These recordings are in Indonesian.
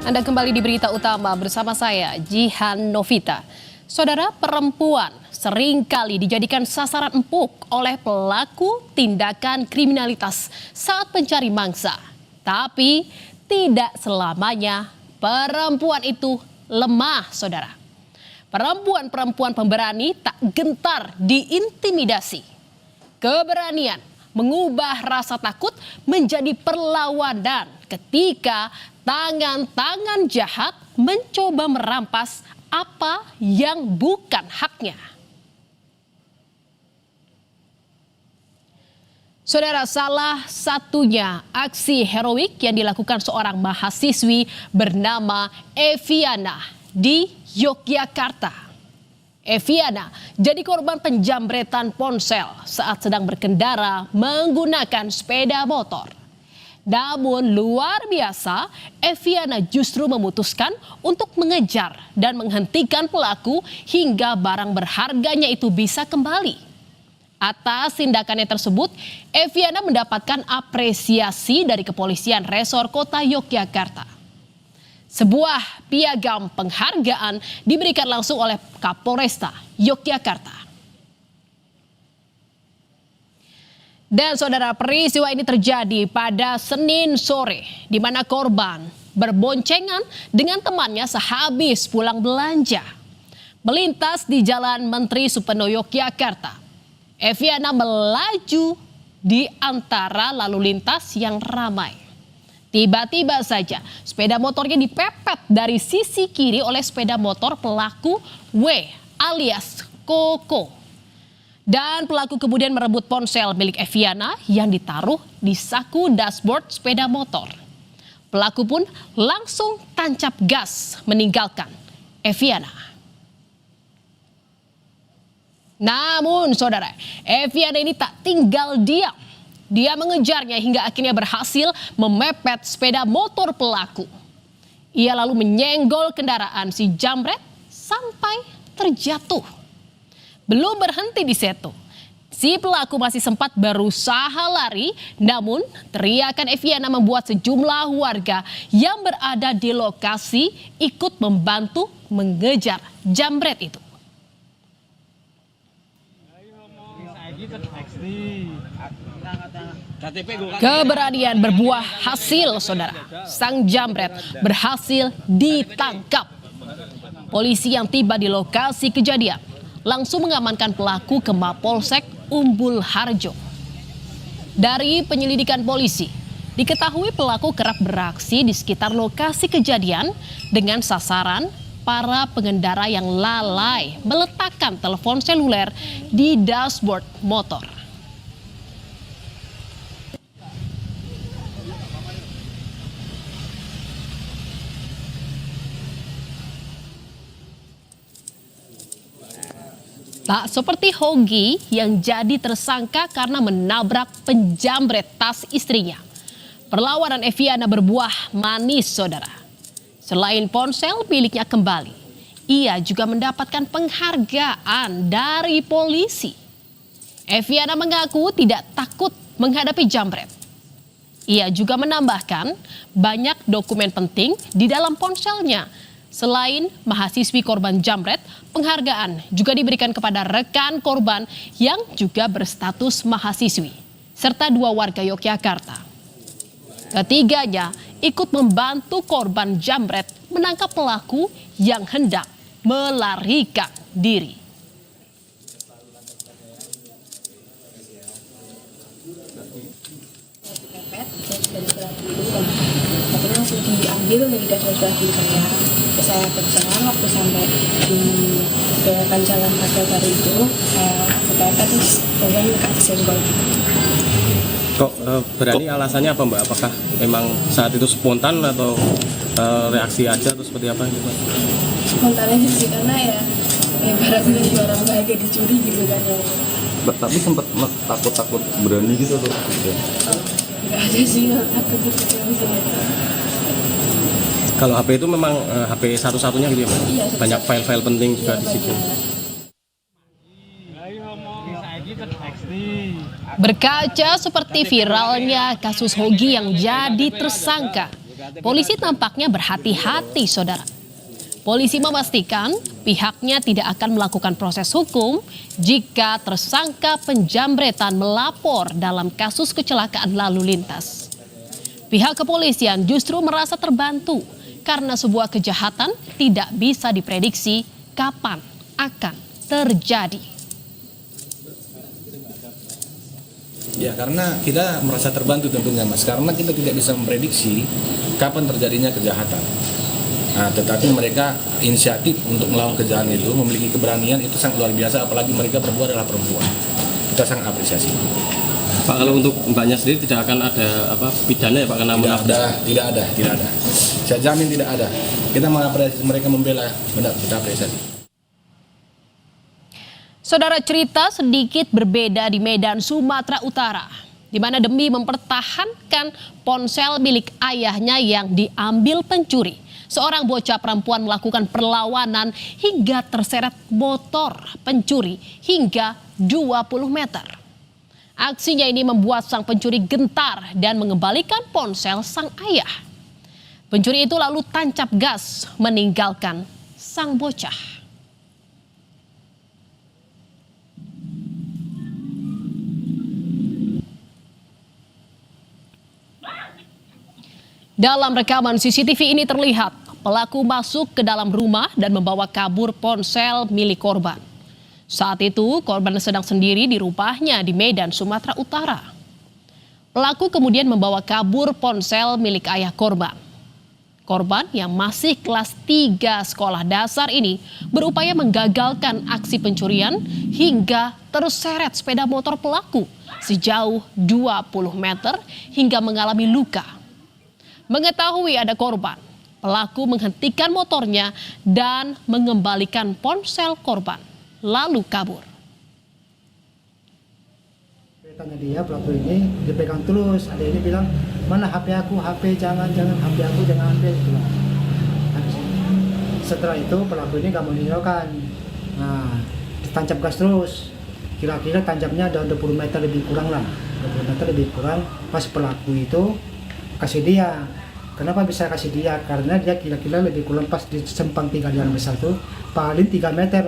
Anda kembali di Berita Utama bersama saya, Jihan Novita. Saudara, perempuan seringkali dijadikan sasaran empuk oleh pelaku tindakan kriminalitas saat mencari mangsa. Tapi tidak selamanya perempuan itu lemah, saudara. Perempuan-perempuan pemberani tak gentar diintimidasi. Keberanian mengubah rasa takut menjadi perlawanan ketika tangan-tangan jahat mencoba merampas apa yang bukan haknya. Saudara, salah satunya aksi heroik yang dilakukan seorang mahasiswi bernama Eviana di Yogyakarta. Eviana jadi korban penjambretan ponsel saat sedang berkendara menggunakan sepeda motor. Namun luar biasa, Eviana justru memutuskan untuk mengejar dan menghentikan pelaku hingga barang berharganya itu bisa kembali. Atas tindakannya tersebut, Eviana mendapatkan apresiasi dari Kepolisian Resor Kota Yogyakarta. Sebuah piagam penghargaan diberikan langsung oleh Kapolresta Yogyakarta. Dan saudara, peristiwa ini terjadi pada Senin sore di mana korban berboncengan dengan temannya sehabis pulang belanja. Melintas di Jalan Menteri Supeno Yogyakarta, Eviana melaju di antara lalu lintas yang ramai. Tiba-tiba saja sepeda motornya dipepet dari sisi kiri oleh sepeda motor pelaku W alias Koko. Dan pelaku kemudian merebut ponsel milik Eviana yang ditaruh di saku dashboard sepeda motor. Pelaku pun langsung tancap gas meninggalkan Eviana. Namun saudara, Eviana ini tak tinggal diam. Dia mengejarnya hingga akhirnya berhasil memepet sepeda motor pelaku. Ia lalu menyenggol kendaraan si jambret sampai terjatuh. Belum berhenti di situ, si pelaku masih sempat berusaha lari, namun teriakan Eviana membuat sejumlah warga yang berada di lokasi ikut membantu mengejar jambret itu. Keberanian berbuah hasil, saudara. Sang jambret berhasil ditangkap. Polisi yang tiba di lokasi kejadian langsung mengamankan pelaku ke Mapolsek Umbul Harjo. Dari penyelidikan polisi, diketahui pelaku kerap beraksi di sekitar lokasi kejadian dengan sasaran para pengendara yang lalai meletakkan telepon seluler di dashboard motor. Tak seperti Hogi yang jadi tersangka karena menabrak penjambret tas istrinya. Perlawanan Eviana berbuah manis, saudara. Selain ponsel miliknya kembali, ia juga mendapatkan penghargaan dari polisi. Eviana mengaku tidak takut menghadapi jambret. Ia juga menambahkan banyak dokumen penting di dalam ponselnya. Selain mahasiswi korban jambret, penghargaan juga diberikan kepada rekan korban yang juga berstatus mahasiswi, serta 2 warga Yogyakarta. Ketiganya ikut membantu korban jambret menangkap pelaku yang hendak melarikan diri. Tapi langsung diambil dari dashboard kiri saya. Saya berjalan waktu sampai di belokan jalan Pagar Baru itu, saya kepepet terus kemudian kak disenggol. Kok berani alasannya apa, Mbak? Apakah memang saat itu spontan atau reaksi aja atau seperti apa gitu? Spontan aja sih, karena ya barangnya juga orang bahagia dicuri gitu kan ya. Tapi sempat takut berani gitu tuh? Enggak ada sih, takut gitu misalnya. Kalau HP itu memang HP satu-satunya gitu ya, Mbak? Iya, banyak file-file penting juga di situ. Berkaca seperti viralnya kasus Hogi yang jadi tersangka, polisi tampaknya berhati-hati, saudara. Polisi memastikan pihaknya tidak akan melakukan proses hukum jika tersangka penjambretan melapor dalam kasus kecelakaan lalu lintas. Pihak kepolisian justru merasa terbantu karena sebuah kejahatan tidak bisa diprediksi kapan akan terjadi. Ya, karena kita merasa terbantu tentunya, Mas, karena kita tidak bisa memprediksi kapan terjadinya kejahatan. Nah, tetapi mereka inisiatif untuk melawan kejahatan itu, memiliki keberanian itu sangat luar biasa, apalagi mereka berdua adalah perempuan. Kita sangat apresiasi. Pak, kalau untuk mbaknya sendiri tidak akan ada pidana ya Pak karena Tidak ada. Saya jamin tidak ada. Kita mengapresiasi mereka membela, benar kita apresiasi. Saudara, cerita sedikit berbeda di Medan, Sumatera Utara, di mana demi mempertahankan ponsel milik ayahnya yang diambil pencuri, seorang bocah perempuan melakukan perlawanan hingga terseret motor pencuri hingga 20 meter. Aksinya ini membuat sang pencuri gentar dan mengembalikan ponsel sang ayah. Pencuri itu lalu tancap gas meninggalkan sang bocah. Dalam rekaman CCTV ini terlihat pelaku masuk ke dalam rumah dan membawa kabur ponsel milik korban. Saat itu korban sedang sendiri di rumahnya di Medan, Sumatera Utara. Pelaku kemudian membawa kabur ponsel milik ayah korban. Korban yang masih kelas 3 sekolah dasar ini berupaya menggagalkan aksi pencurian hingga terseret sepeda motor pelaku sejauh 20 meter hingga mengalami luka. Mengetahui ada korban, pelaku menghentikan motornya dan mengembalikan ponsel korban, lalu kabur. Tanya dia, pelaku ini dipegang terus, ada ini bilang, mana HP aku, HP jangan HP aku jangan ambil. Gitu. Setelah itu pelaku ini gak mau meninggalkan, nah ditancap gas terus, kira-kira tancapnya ada 20 meter lebih kurang lah, 20 meter lebih kurang, pas pelaku itu kasih dia. Kenapa bisa kasih dia? Karena dia kira-kira lebih kurang pas di sempang 3 jalan besar tuh paling 3 meter.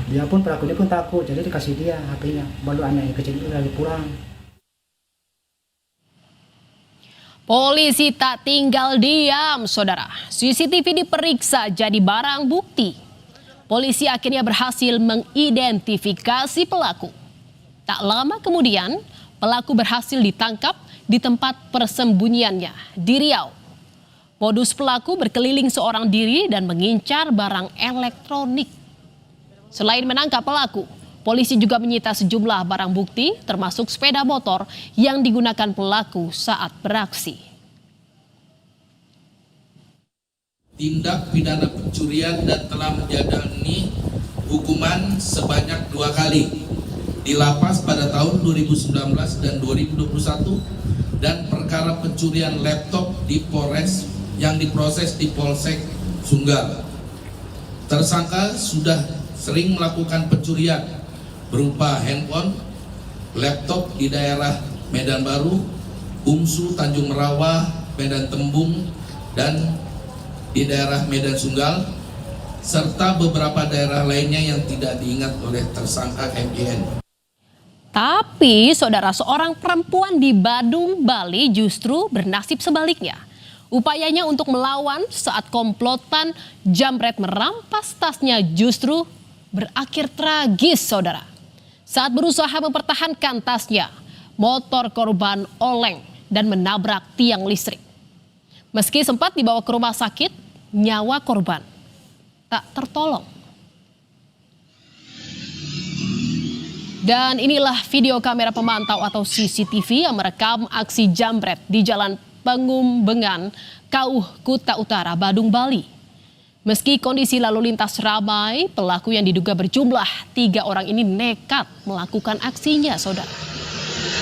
Dia pun pelaku ini pun takut, jadi dikasih dia HP-nya. Baru anak yang kecil itu lagi pulang. Polisi tak tinggal diam, saudara. CCTV diperiksa jadi barang bukti. Polisi akhirnya berhasil mengidentifikasi pelaku. Tak lama kemudian, pelaku berhasil ditangkap di tempat persembunyiannya di Riau. Modus pelaku berkeliling seorang diri dan mengincar barang elektronik. Selain menangkap pelaku, polisi juga menyita sejumlah barang bukti termasuk sepeda motor yang digunakan pelaku saat beraksi. Tindak pidana pencurian dan telah menjalani hukuman sebanyak 2 kali di lapas pada tahun 2019 dan 2021 dan perkara pencurian laptop di Polres yang diproses di Polsek Sunggal. Tersangka sudah sering melakukan pencurian berupa handphone, laptop di daerah Medan Baru, Umsu, Tanjung Merawah, Medan Tembung, dan di daerah Medan Sunggal, serta beberapa daerah lainnya yang tidak diingat oleh tersangka MIN. Tapi, saudara, seorang perempuan di Badung, Bali justru bernasib sebaliknya. Upayanya untuk melawan saat komplotan jambret merampas tasnya justru berakhir tragis, saudara. Saat berusaha mempertahankan tasnya, motor korban oleng dan menabrak tiang listrik. Meski sempat dibawa ke rumah sakit, nyawa korban tak tertolong. Dan inilah video kamera pemantau atau CCTV yang merekam aksi jambret di Jalan Pengumbengan, Kauh, Kuta Utara, Badung, Bali. Meski kondisi lalu lintas ramai, pelaku yang diduga berjumlah 3 orang ini nekat melakukan aksinya, saudara.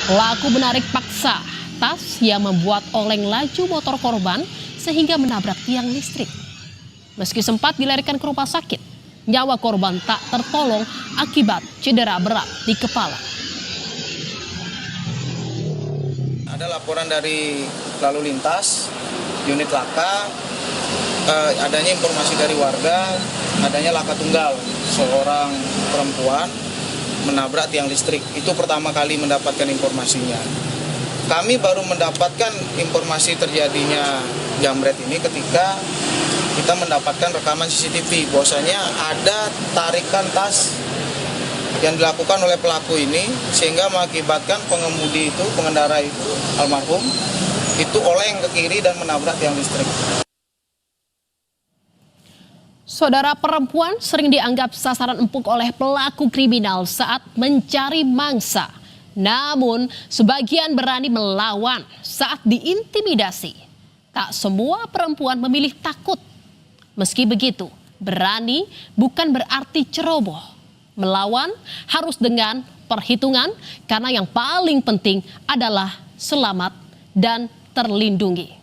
Pelaku menarik paksa tas yang membuat oleng laju motor korban sehingga menabrak tiang listrik. Meski sempat dilarikan ke rumah sakit, nyawa korban tak tertolong akibat cedera berat di kepala. Ada laporan dari lalu lintas unit laka, adanya informasi dari warga, adanya laka tunggal, seorang perempuan menabrak tiang listrik. Itu pertama kali mendapatkan informasinya. Kami baru mendapatkan informasi terjadinya jambret ini ketika kita mendapatkan rekaman CCTV bahwasanya ada tarikan tas yang dilakukan oleh pelaku ini sehingga mengakibatkan pengendara itu almarhum itu oleng ke kiri dan menabrak tiang listrik. Saudara, perempuan sering dianggap sasaran empuk oleh pelaku kriminal saat mencari mangsa. Namun, sebagian berani melawan saat diintimidasi. Tak semua perempuan memilih takut. Meski begitu, berani bukan berarti ceroboh. Melawan harus dengan perhitungan karena yang paling penting adalah selamat dan terlindungi.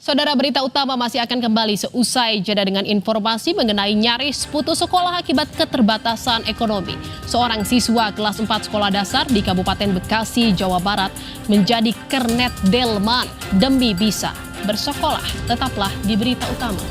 Saudara, berita utama masih akan kembali seusai jeda dengan informasi mengenai nyaris putus sekolah akibat keterbatasan ekonomi. Seorang siswa kelas 4 sekolah dasar di Kabupaten Bekasi, Jawa Barat menjadi kernet delman demi bisa bersekolah. Tetaplah di berita utama.